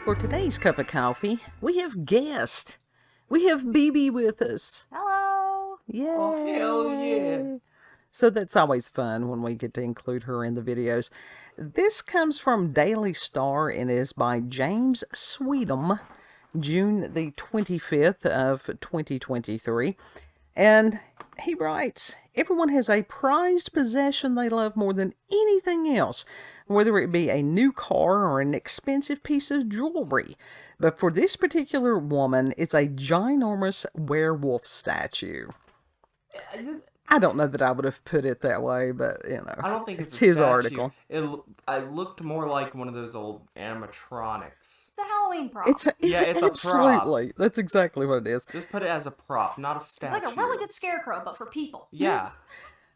For today's cup of coffee, we have guest. We have BB with us. Hello. Yay. Oh, hell yeah. So that's always fun when we get to include her in the videos. This comes from Daily Star and is by James Sweetnam, June the 25th of 2023. And he writes, everyone has a prized possession they love more than anything else, whether it be a new car or an expensive piece of jewelry. But for this particular woman, it's a ginormous werewolf statue. I don't know that I would have put it that way, but, you know. I don't think it's his statue. article. It looked more like one of those old animatronics. It's a Halloween prop. It's a prop. Absolutely. That's exactly what it is. Just put it as a prop, not a statue. It's like a really good scarecrow, but for people. Yeah.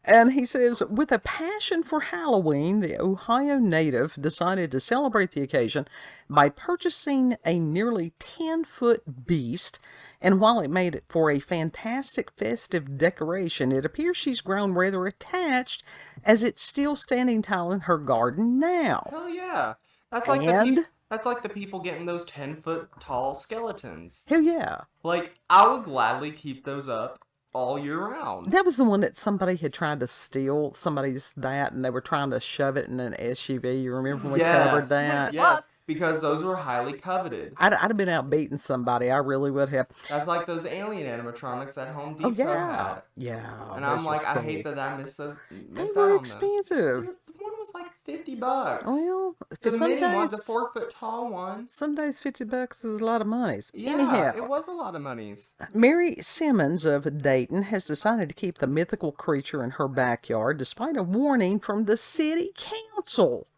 And he says, with a passion for Halloween, the Ohio native decided to celebrate the occasion by purchasing a nearly 10-foot beast. And while it made it for a fantastic festive decoration, it appears she's grown rather attached as it's still standing tall in her garden now. Hell yeah. That's like the people getting those 10-foot tall skeletons. Hell yeah. Like, I would gladly keep those up all year round. That was the one that somebody had tried to steal somebody's that, and they were trying to shove it in an SUV. You remember when we covered that? Yes, because those were highly coveted. I'd have been out beating somebody. I really would have. That's like those alien animatronics that Home Depot had. Yeah. And I'm like, I hate that I missed out They were on expensive. them. One was like $50. Well, the mini one's the 4-foot tall one. Some days $50 is a lot of money. Yeah, anyhow, it was a lot of monies. Mary Simmons of Dayton has decided to keep the mythical creature in her backyard despite a warning from the city council.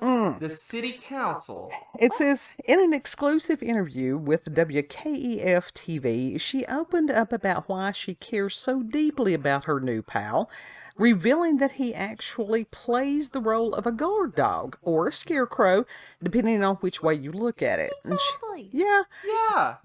The city council. It says, in an exclusive interview with WKEF TV, she opened up about why she cares so deeply about her new pal, revealing that he actually plays the role of a guard dog or a scarecrow, depending on which way you look at it. Exactly. Yeah.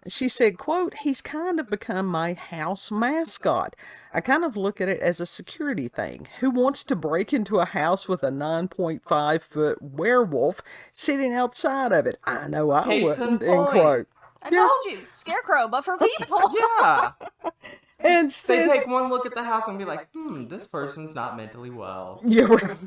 She said, quote, he's kind of become my house mascot. I kind of look at it as a security thing. Who wants to break into a house with a 9.5-foot werewolf sitting outside of it? I know I wouldn't, end quote. I told you, scarecrow, but for people. Yeah. And they take one look at the house and be like, this person's not mentally well. Yeah, right.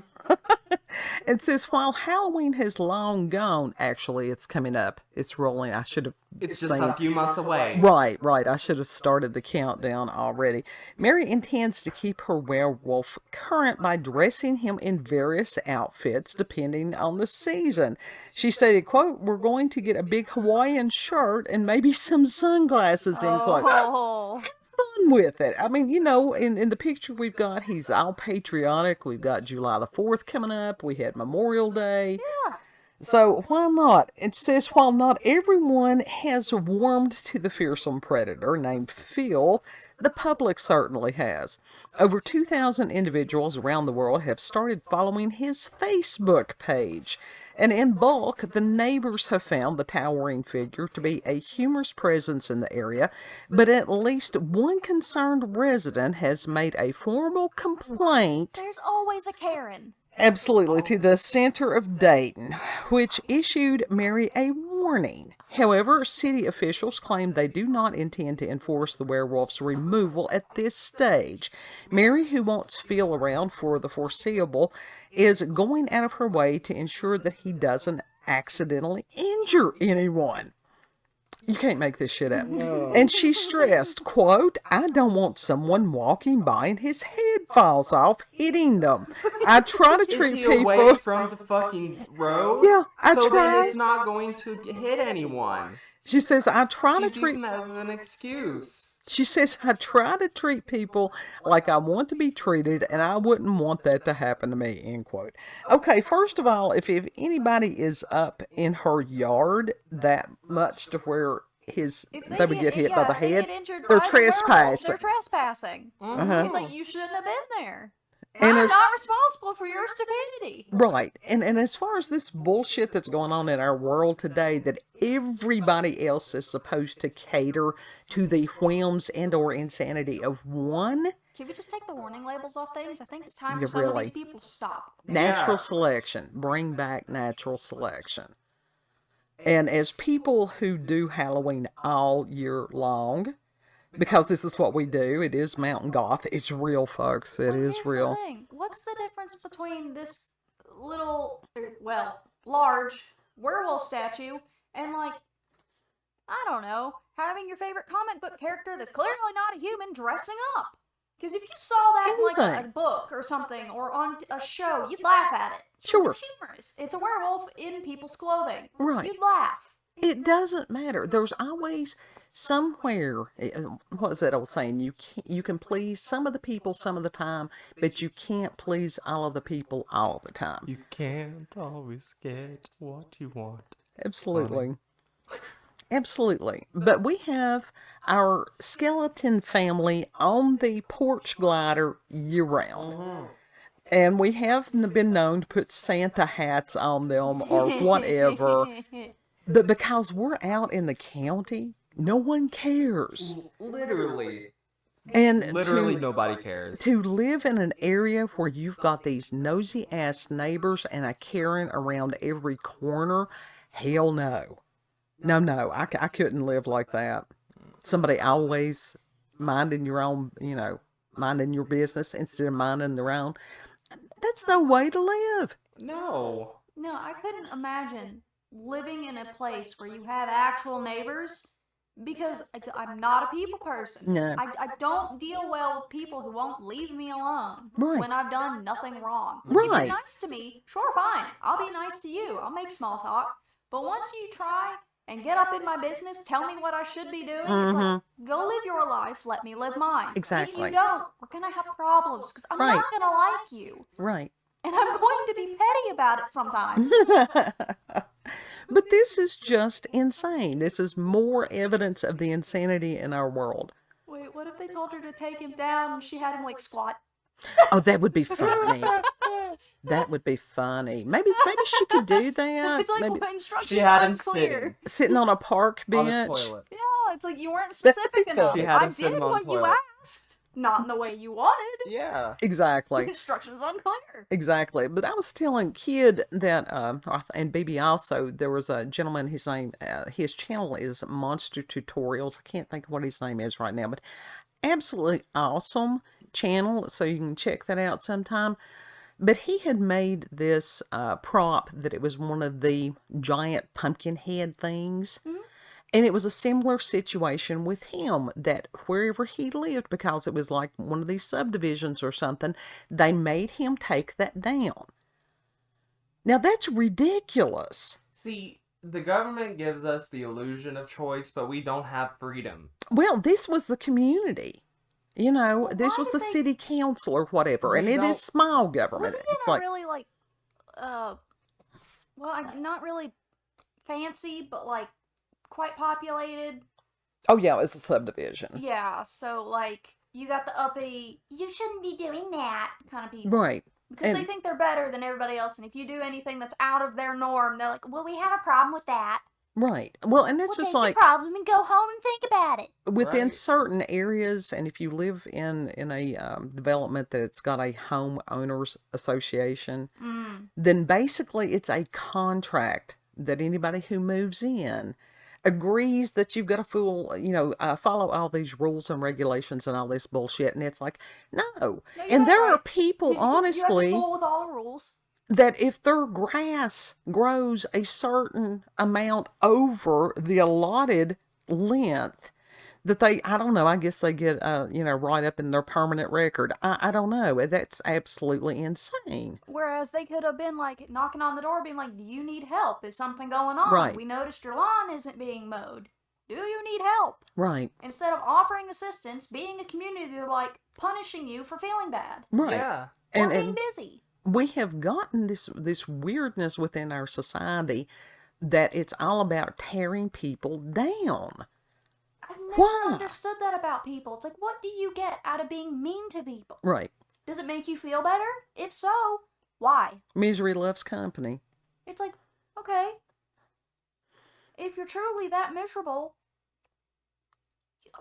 And says, while Halloween has long gone, actually, it's coming up. It's rolling. I should have. It's just a few months away. Right. I should have started the countdown already. Mary intends to keep her werewolf current by dressing him in various outfits depending on the season. She stated, quote, we're going to get a big Hawaiian shirt and maybe some sunglasses, end quote. Fun with it. I mean, you know, in the picture we've got, he's all patriotic. We've got July the 4th coming up. We had Memorial Day. Yeah. So why not? It says, while not everyone has warmed to the fearsome predator named Phil, the public certainly has. Over 2,000 individuals around the world have started following his Facebook page. And in bulk, the neighbors have found the towering figure to be a humorous presence in the area, but at least one concerned resident has made a formal complaint. There's always a Karen. Absolutely, to the center of Dayton, which issued Mary a warning. However, city officials claim they do not intend to enforce the werewolf's removal at this stage. Mary, who wants Phil around for the foreseeable, is going out of her way to ensure that he doesn't accidentally injure anyone. You can't make this shit up. No. And she stressed, quote, I don't want someone walking by and his head falls off hitting them. I try to treat people away from the fucking road. Yeah, I so try. Then it's not going to hit anyone. She says, I try to treat. She's using that as an excuse. She says, I try to treat people like I want to be treated, and I wouldn't want that to happen to me, end quote. Okay, first of all, if anybody is up in her yard that much to where they would get hit by the head, they're trespassing. They're trespassing. Uh-huh. It's like, you shouldn't have been there. And I'm not responsible for your stupidity. Right. And as far as this bullshit that's going on in our world today, that everybody else is supposed to cater to the whims and or insanity of one. Can we just take the warning labels off things? I think it's time for some of these people to stop. Natural selection. Bring back natural selection. And as people who do Halloween all year long, because this is what we do, it is Mountain Goth. It's real, folks. It is Here's real. the thing. What's the difference between this little, large werewolf statue and, like, I don't know, having your favorite comic book character that's clearly not a human dressing up? Because if you saw that in, like, a book or something, or on a show, you'd laugh at it. Sure. It's humorous. It's a werewolf in people's clothing. Right. You'd laugh. It doesn't matter. There's always somewhere, what is that old saying? You can please some of the people some of the time, but you can't please all of the people all the time. You can't always get what you want. Absolutely. Absolutely. But we have our skeleton family on the porch glider year-round. And we have been known to put Santa hats on them or whatever. But because we're out in the county, no one cares. Literally. And Literally nobody cares. To live in an area where you've got these nosy-ass neighbors and a Karen around every corner, hell no. No, I couldn't live like that. Somebody always minding your own, minding your business instead of minding their own. That's no way to live. No. No, I couldn't imagine living in a place where you have actual neighbors, because I'm not a people person. No. I don't deal well with people who won't leave me alone Right. when I've done nothing wrong. Right. You be nice to me, sure, fine. I'll be nice to you. I'll make small talk. But once you try and get up in my business, tell me what I should be doing, it's like, go live your life, let me live mine. Exactly. If you don't, we're going to have problems, because I'm Right. not going to like you. Right. And I'm going to be petty about it sometimes. But this is just insane. This is more evidence of the insanity in our world. Wait, what if they told her to take him down and she had him, like, squat? Oh, that would be funny. That would be funny. Maybe she could do that. It's like, Maybe instructions She had him unclear. sitting on a park On the bench. toilet. Yeah, it's like you weren't specific enough. She had him I sitting did on what the you toilet. asked, not in the way you wanted. Yeah. Exactly. Instructions unclear. Exactly. But I was telling Kid that, and BB also, there was a gentleman, his channel is Monster Tutorials. I can't think of what his name is right now, but absolutely awesome channel. So you can check that out sometime. But he had made this prop that it was one of the giant pumpkin head things. And it was a similar situation with him, that wherever he lived, because it was like one of these subdivisions or something, they made him take that down. Now that's ridiculous. See, the government gives us the illusion of choice, but we don't have freedom. Well, this was the community. This why was did the they- city council or whatever, and it don't- is small government. Wasn't it It's like, really, like, not really fancy, but, like, quite populated? oh yeah, it's a subdivision. Yeah, so, like, you got the uppity, you shouldn't be doing that kind of people. Right. Because they think they're better than everybody else, and if you do anything that's out of their norm, they're like, well, we have a problem with that. Right. Well, and it's We'll just take like your problem and go home and think about it. within Right. certain areas, and if you live in a development that it's got a homeowners association, then basically it's a contract that anybody who moves in agrees that you've got to follow all these rules and regulations and all this bullshit. And it's like, no. No, you're And not there are right. people, You have to honestly, fool with all the rules. that if their grass grows a certain amount over the allotted length, that I don't know, I guess they get, right up in their permanent record. I don't know. That's absolutely insane. Whereas they could have been, like, knocking on the door being like, do you need help? Is something going on? Right. We noticed your lawn isn't being mowed. Do you need help? Right. Instead of offering assistance, being a community, they're, like, punishing you for feeling bad. Right. Yeah. Or And, being and busy. we have gotten this weirdness within our society that it's all about tearing people down. I've never Why? understood that about people. It's like, what do you get out of being mean to people? Right. Does it make you feel better? If so, why? Misery loves company. It's like, okay, if you're truly that miserable,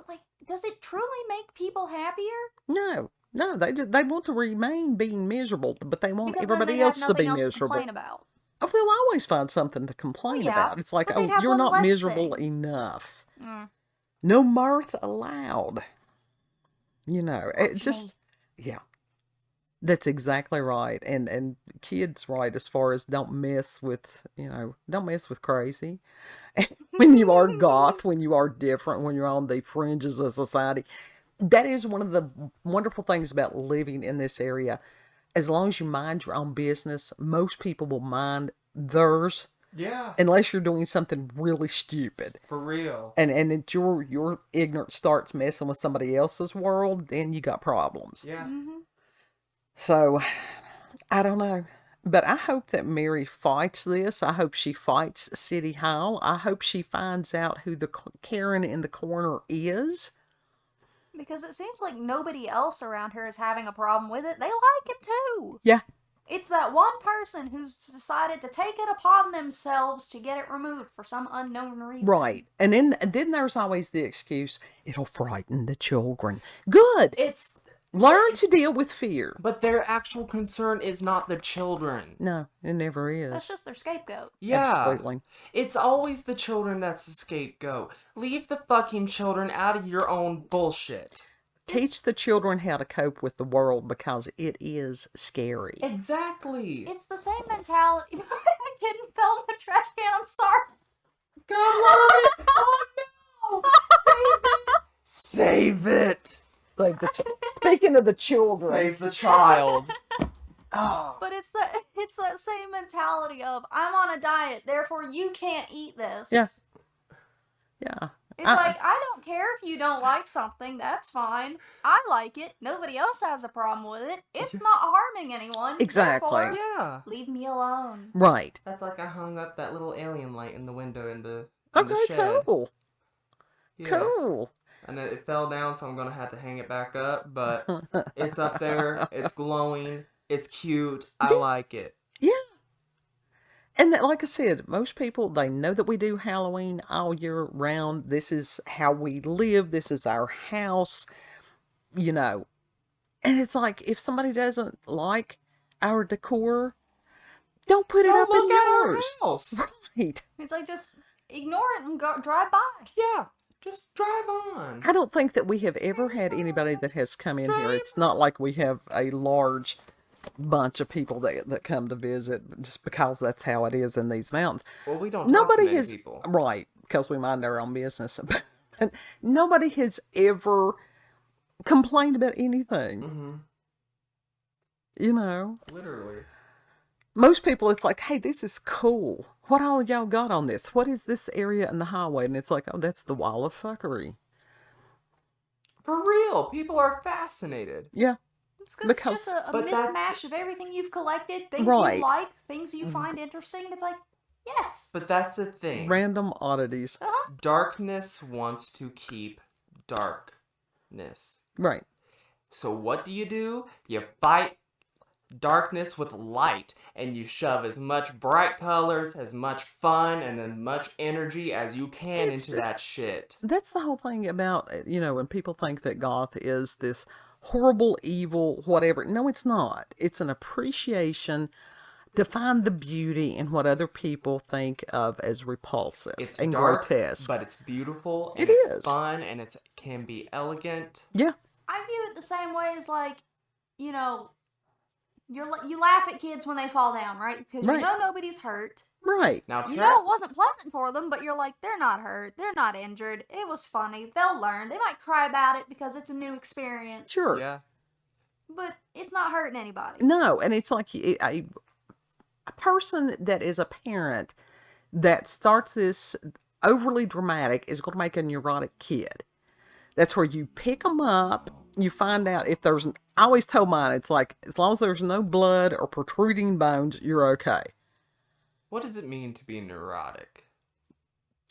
like, does it truly make people happier? No, they want to remain being miserable, but they want Because then everybody they have else to be nothing else to miserable. complain about. Oh, they'll always find something to complain about. It's like, but they'd oh, have you're one not less miserable thing. enough. Mm. No mirth allowed. You know, it Watch just, me. yeah, that's exactly right. And kids, right, as far as don't mess with, don't mess with crazy. When you are goth, when you are different, when you're on the fringes of society. That is one of the wonderful things about living in this area. As long as you mind your own business, most people will mind theirs. Yeah. Unless you're doing something really stupid. For real. And if your ignorance starts messing with somebody else's world, then you got problems. Yeah. So, I don't know. But I hope that Mary fights this. I hope she fights City Hall. I hope she finds out who the Karen in the corner is. Because it seems like nobody else around her is having a problem with it. They like it too. Yeah. It's that one person who's decided to take it upon themselves to get it removed for some unknown reason. Right. And then there's always the excuse, it'll frighten the children. Good. Learn to deal with fear. But their actual concern is not the children. No, it never is. That's just their scapegoat. Yeah. Absolutely. It's always the children that's the scapegoat. Leave the fucking children out of your own bullshit. Teach the children how to cope with the world because it is scary. Exactly. It's the same mentality. The kid fell in the trash can. I'm sorry. God love it. Oh no. Save it. Save the Speaking of the children. Save the child. Oh. But it's that same mentality of, I'm on a diet, therefore you can't eat this. Yeah. Yeah. It's like, I don't care if you don't like something, that's fine. I like it. Nobody else has a problem with it. It's not harming anyone. Exactly. Therefore, Yeah. leave me alone. Right. That's like I hung up that little alien light in the window in the Okay, shed. cool. Yeah. Cool. And it fell down, so I'm gonna have to hang it back up. But it's up there. It's glowing. It's cute. I like it. Yeah. And that, like I said, most people, they know that we do Halloween all year round. This is how we live. This is our house, And it's like, if somebody doesn't like our decor, don't put it up in look at our yours. house. Right. It's like, just ignore it and go drive by. Yeah. Just drive on. I don't think that we have ever had anybody that has come in here. It's not like we have a large bunch of people that come to visit just because that's how it is in these mountains. Well, we don't Nobody talk to many has people. Right, because we mind our own business. But nobody has ever complained about anything. Literally. Most people, it's like, hey, this is cool. What all y'all got on this? What is this area in the highway? And it's like, oh, that's the wall of fuckery. For real, people are fascinated. Yeah. It's because it's just a but mismatch of everything you've collected, things Right. you like, things you find interesting. It's like, yes. But that's the thing. Random oddities. Darkness wants to keep darkness. Right. So what do? You fight darkness with light, and you shove as much bright colors, as much fun, and as much energy as you can into that shit. That's the whole thing about, when people think that goth is this horrible, evil, whatever. No, it's not. It's an appreciation to find the beauty in what other people think of as repulsive and dark, grotesque. But it's beautiful, and It it's is. fun, and it can be elegant. Yeah. I view it the same way as, like, you laugh at kids when they fall down, right? Because Right. you know nobody's hurt. Right. Now, You know it wasn't pleasant for them, but you're like, they're not hurt. They're not injured. It was funny. They'll learn. They might cry about it because it's a new experience. Sure. Yeah. But it's not hurting anybody. No, and it's like a person that is a parent that starts this overly dramatic is going to make a neurotic kid. That's where you pick them up, you find out if there's, I always tell mine, it's like, as long as there's no blood or protruding bones, you're okay. What does it mean to be neurotic?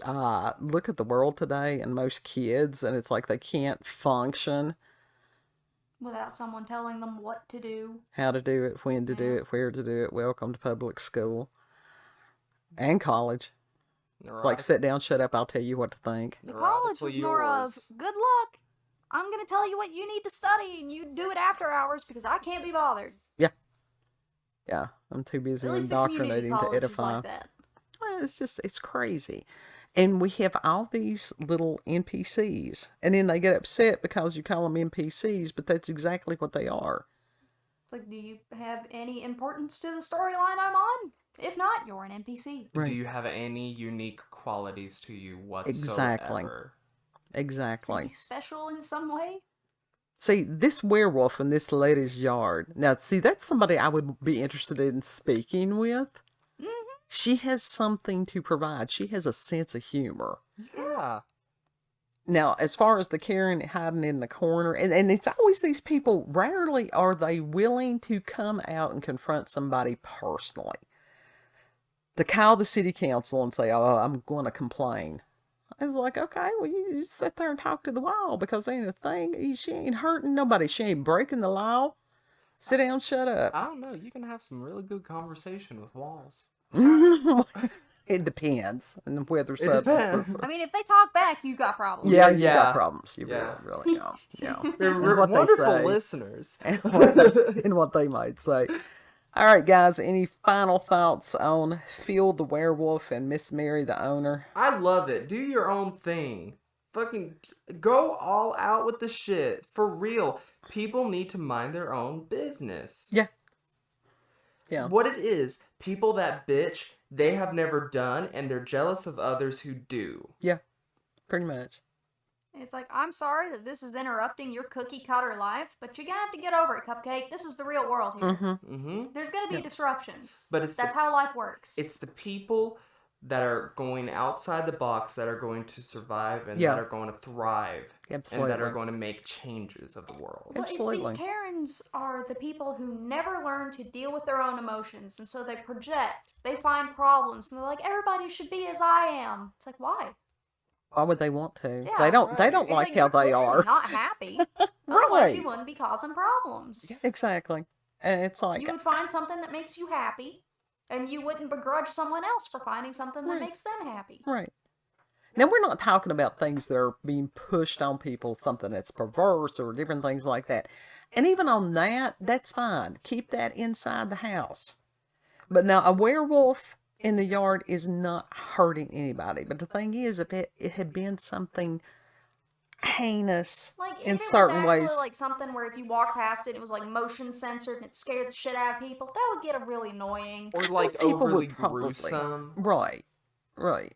Look at the world today and most kids, and it's like they can't function. Without someone telling them what to do. How to do it, when to do it, where to do it. Welcome to public school and college. Neurotic. Like, sit down, shut up, I'll tell you what to think. The college was more of, good luck. I'm going to tell you what you need to study, and you do it after hours because I can't be bothered. Yeah, I'm too busy At least the community indoctrinating to college is edify. like that. Well, it's crazy. And we have all these little NPCs. And then they get upset because you call them NPCs, but that's exactly what they are. It's like, do you have any importance to the storyline I'm on? If not, you're an NPC. Right. Do you have any unique qualities to you Exactly. whatsoever? Exactly. Are you special in some way? See, this werewolf in this lady's yard. Now, see, that's somebody I would be interested in speaking with. Mm-hmm. She has something to provide. She has a sense of humor. Yeah. Now, as far as the Karen hiding in the corner, and it's always these people, rarely are they willing to come out and confront somebody personally. To call the city council and say, oh, I'm going to complain. It's like, okay, well, you just sit there and talk to the wall because ain't a thing. She ain't hurting nobody. She ain't breaking the law. Sit down, shut up. I don't know. You can have some really good conversation with walls. It depends on whether It depends. substances. I mean, if they talk back, you got problems. Yeah, you Yeah. got problems. You Yeah. really, yeah. They're And what they wonderful say. listeners. And what they might say. All right, guys, any final thoughts on Phil the werewolf and Miss Mary the owner? I love it. Do your own thing. Fucking go all out with the shit. For real. People need to mind their own business. Yeah. Yeah. What it is, people that bitch, they have never done, and they're jealous of others who do. Yeah, pretty much. It's like, I'm sorry that this is interrupting your cookie cutter life, but you're gonna have to get over it, Cupcake. This is the real world here. Mm-hmm. There's gonna be disruptions. But that's how life works. It's the people that are going outside the box that are going to survive and Yeah. that are going to thrive. Absolutely. And that are going to make changes of the world. Well, it's Absolutely. these Karens are the people who never learn to deal with their own emotions, and so they project. They find problems, and they're like, everybody should be as I am. It's like, why? Why would they want to? Yeah, they don't. They right. don't It's like how you're they clearly are. not happy. Otherwise, Right. you wouldn't be causing problems. Exactly. And it's like, You would find something that makes you happy, and you wouldn't begrudge someone else for finding something that Right. makes them happy. right. Now, we're not talking about things that are being pushed on people, something that's perverse or different things like that. And even on that, that's fine. Keep that inside the house. But now, a werewolf in the yard is not hurting anybody. But the thing is, if it had been something heinous Like, in if it certain was ways, actually like something where if you walk past it, it was like motion censored and it scared the shit out of people, that would get really annoying. Or like people would overly probably- gruesome. right, right.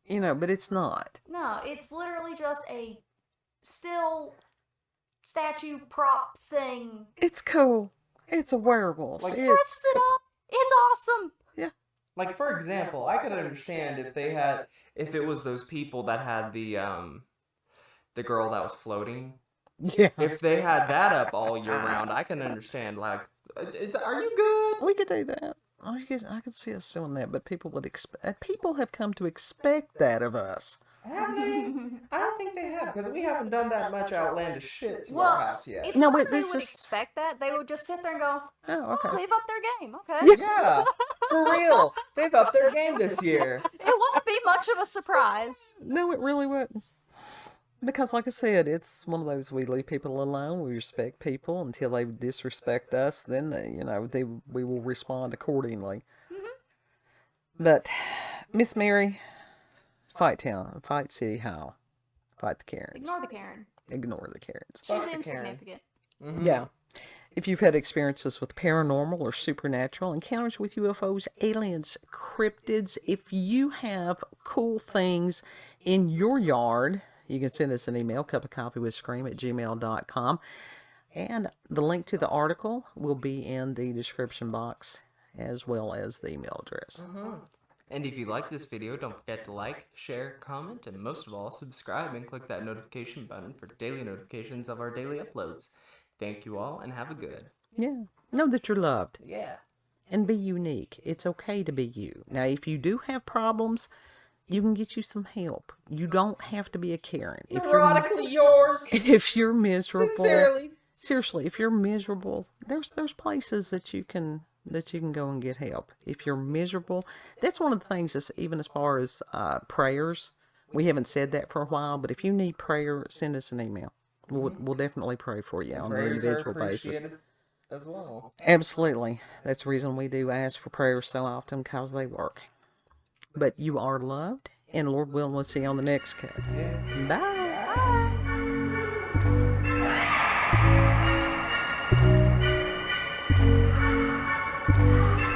You know, but it's not. No, it's literally just a still statue prop thing. It's cool. It's a werewolf. Like, It's Dresses it up. It's awesome. Like, for example, I could understand if it was those people that had the girl that was floating. yeah. If they had that up all year round, I can understand, like, are you good? We could do that. I could see us doing that, but people would expect. People have come to expect that of us. Have they? I don't think they have, because we haven't done that much outlandish shit to Well, our house yet. it's No, not but that they this would is- expect that. They would just sit there and go, Oh, oh, okay. they've upped their game. Okay. Yeah, for real. They've upped their game this year. It won't be much of a surprise. No, it really wouldn't. Because, like I said, it's one of those we leave people alone. We respect people until they disrespect us. Then, we will respond accordingly. But, Miss Mary, fight town, fight City Hall, fight the Karens. Ignore the Karen. Ignore the Karens. She's Fuck the Karen. insignificant. Yeah. If you've had experiences with paranormal or supernatural, encounters with UFOs, aliens, cryptids, if you have cool things in your yard, you can send us an email, cupofcoffeewithscream@gmail.com. And the link to the article will be in the description box, as well as the email address. And if you like this video, don't forget to like, share, comment, and most of all, subscribe and click that notification button for daily notifications of our daily uploads. Thank you all, and have a good. Yeah. Know that you're loved. Yeah. And be unique. It's okay to be you. Now, if you do have problems, you can get you some help. You don't have to be a Karen. Neurotically yours. If you're miserable, Sincerely. seriously, if you're miserable, there's places that you can go and get help. If you're miserable, that's one of the things that's even as far as prayers. We haven't said that for a while, but if you need prayer, send us an email. We'll definitely pray for you on an Prayers are individual basis. appreciated as well. Absolutely. That's the reason we do ask for prayers so often, because they work. But you are loved, and Lord willing, we'll see you on the next cut. Bye. Bye.